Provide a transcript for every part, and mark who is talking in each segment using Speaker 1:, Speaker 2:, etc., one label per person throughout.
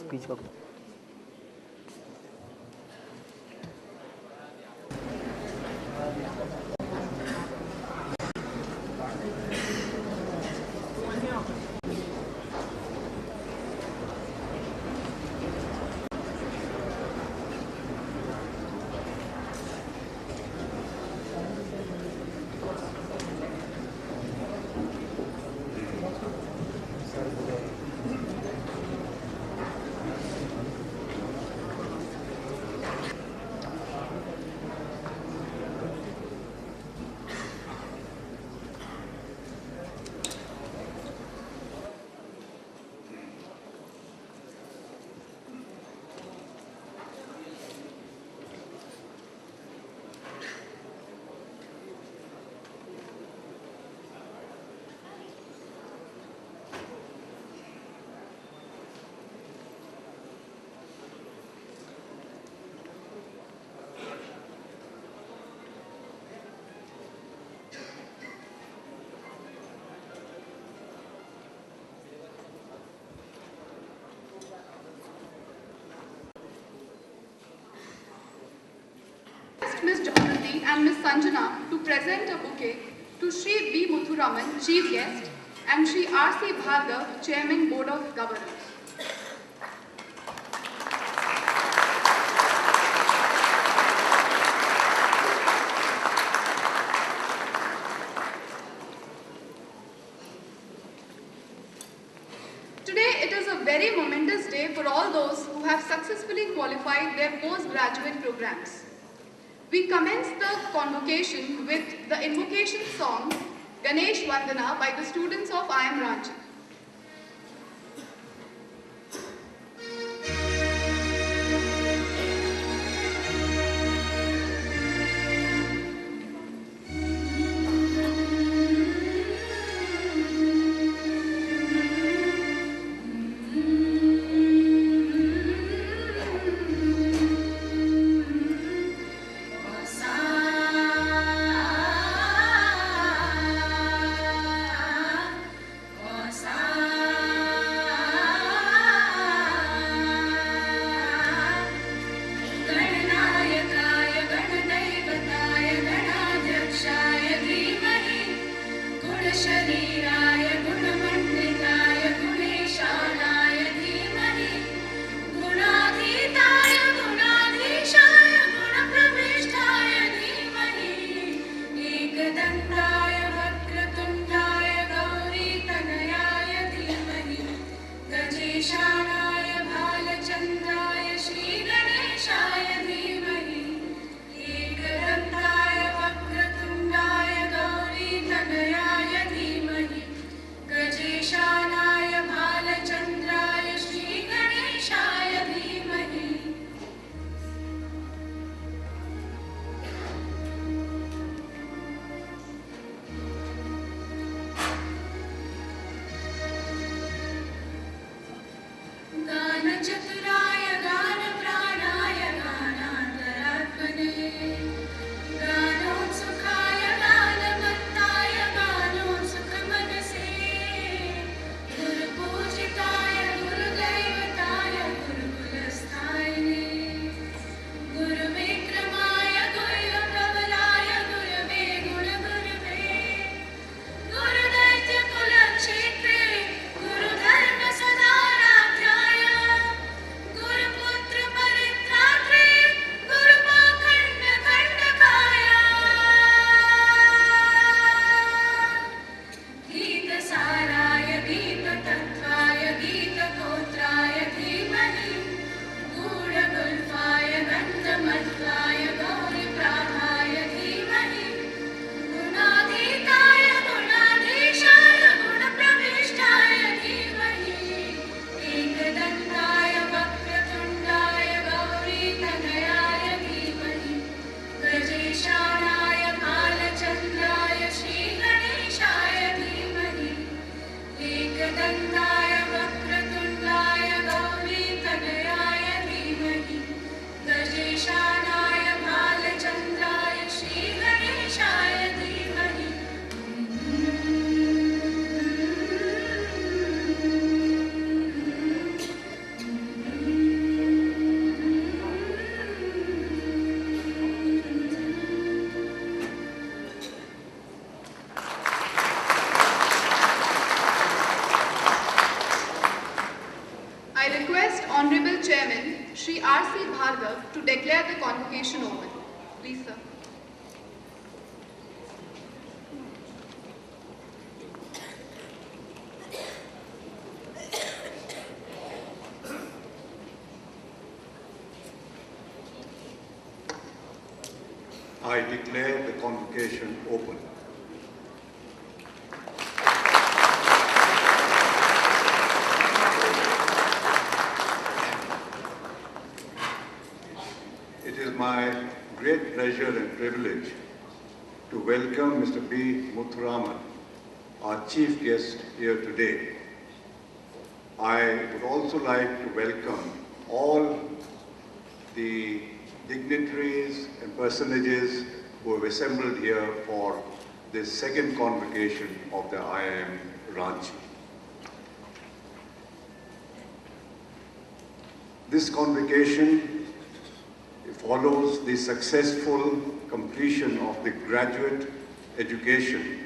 Speaker 1: Speech का
Speaker 2: Ms. Jahanati and Ms. Sanjana to present a bouquet to Sri B. Muthuraman, Chief Guest, and Sri R.C. Bhargav, Chairman, Board of Governors. Today it is a very momentous day for all those who have successfully qualified their postgraduate programs. We commence the convocation with the invocation song Ganesh Vandana by the students of IIM Ranchi.
Speaker 3: Sa
Speaker 2: Bhargav to declare the convocation open. Please, sir.
Speaker 1: I declare the convocation open. It is my great pleasure and privilege to welcome Mr. B. Muthuraman, our chief guest here today. I would also like to welcome all the dignitaries and personages who have assembled here for this second convocation of the IIM Ranchi. This convocation follows the successful completion of the graduate education,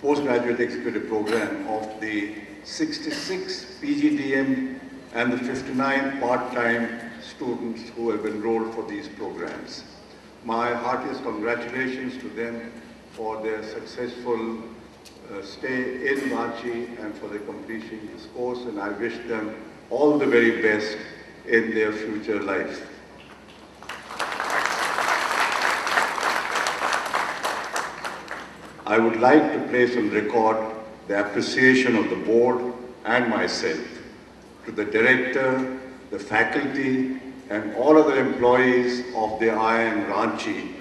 Speaker 1: postgraduate executive program of the 66 PGDM and the 59 part-time students who have enrolled for these programs. My heartiest congratulations to them for their successful stay in Ranchi and for the completion of this course, and I wish them all the very best in their future life. I would like to place on record the appreciation of the board and myself to the director, the faculty, and all other employees of the IIM Ranchi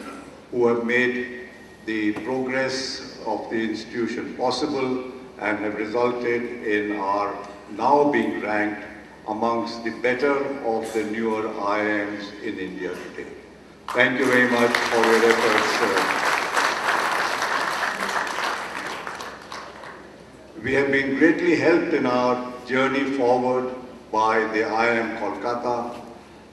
Speaker 1: who have made the progress of the institution possible and have resulted in our now being ranked amongst the better of the newer IIMs in India today. Thank you very much for your efforts. We have been greatly helped in our journey forward by the IIM Kolkata,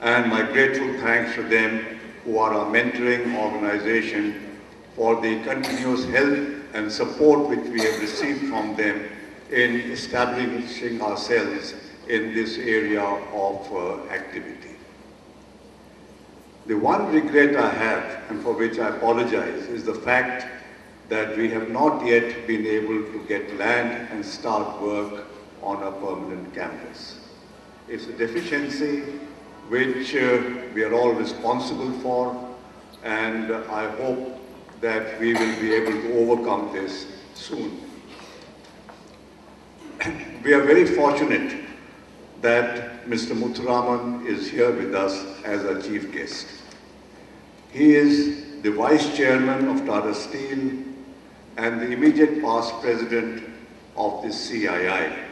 Speaker 1: and my grateful thanks to them who are our mentoring organization for the continuous help and support which we have received from them in establishing ourselves in this area of activity. The one regret I have, and for which I apologize, is the fact that we have not yet been able to get land and start work on a permanent campus. It's a deficiency which we are all responsible for, and I hope that we will be able to overcome this soon. We are very fortunate that Mr. Muthuraman is here with us as our chief guest. He is the Vice Chairman of Tata Steel and the immediate past President of the CII.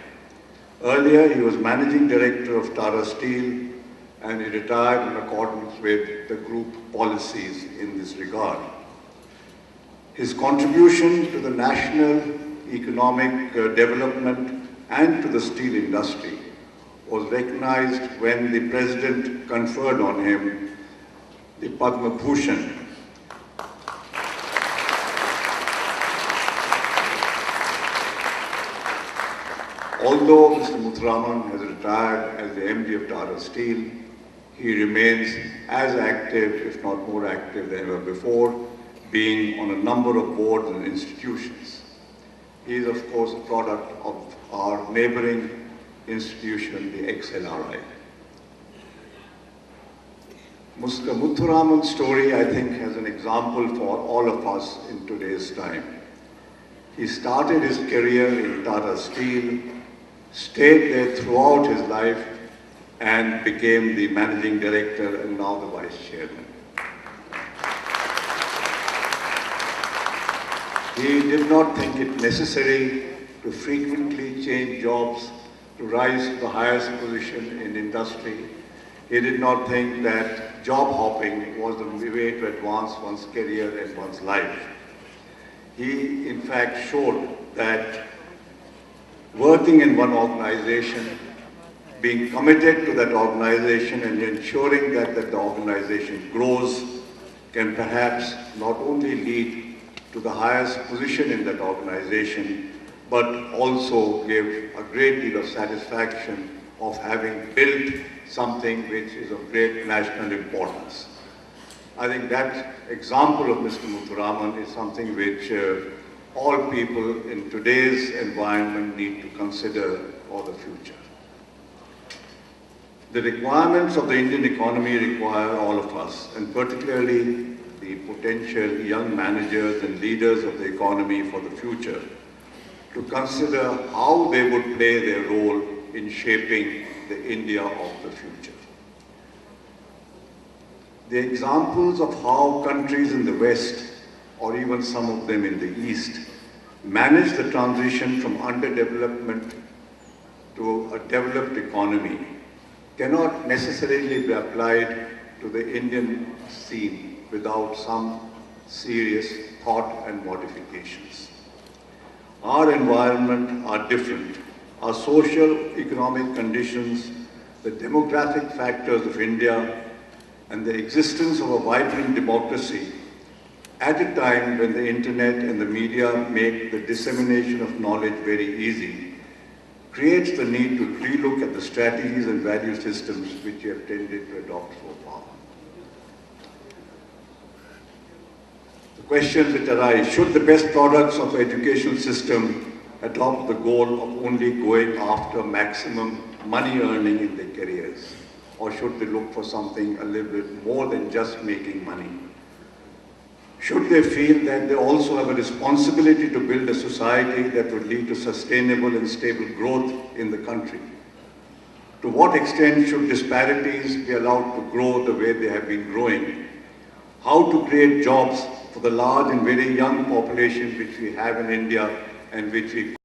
Speaker 1: Earlier, he was Managing Director of Tata Steel, and he retired in accordance with the group policies in this regard. His contribution to the national economic development and to the steel industry was recognized when the President conferred on him the Padma Bhushan. Although Mr. Muthuraman has retired as the MD of Tata Steel, he remains as active, if not more active than ever before, being on a number of boards and institutions. He is, of course, a product of our neighboring institution, the XLRI. Mr. Muthuraman's story, I think, has an example for all of us in today's time. He started his career in Tata Steel, stayed there throughout his life, and became the managing director and now the vice chairman. He did not think it necessary to frequently change jobs to rise to the highest position in industry. He did not think that job hopping was the way to advance one's career and one's life. He, in fact, showed that working in one organization, being committed to that organization and ensuring that the organization grows can perhaps not only lead to the highest position in that organization, but also give a great deal of satisfaction of having built something which is of great national importance. I think that example of Mr. Muthuraman is something which all people in today's environment need to consider for the future. The requirements of the Indian economy require all of us, and particularly the potential young managers and leaders of the economy for the future, to consider how they would play their role in shaping the India of the future. The examples of how countries in the West, or even some of them in the East, manage the transition from underdevelopment to a developed economy cannot necessarily be applied to the Indian scene without some serious thought and modifications. Our environment are different. Our social, economic conditions, the demographic factors of India, and the existence of a vibrant democracy at a time when the internet and the media make the dissemination of knowledge very easy, creates the need to relook at the strategies and value systems which we have tended to adopt so far. The questions which arise: should the best products of the education system adopt the goal of only going after maximum money earning in their careers? Or should they look for something a little bit more than just making money? Should they feel that they also have a responsibility to build a society that would lead to sustainable and stable growth in the country? To what extent should disparities be allowed to grow the way they have been growing? How to create jobs for the large and very young population which we have in India and which we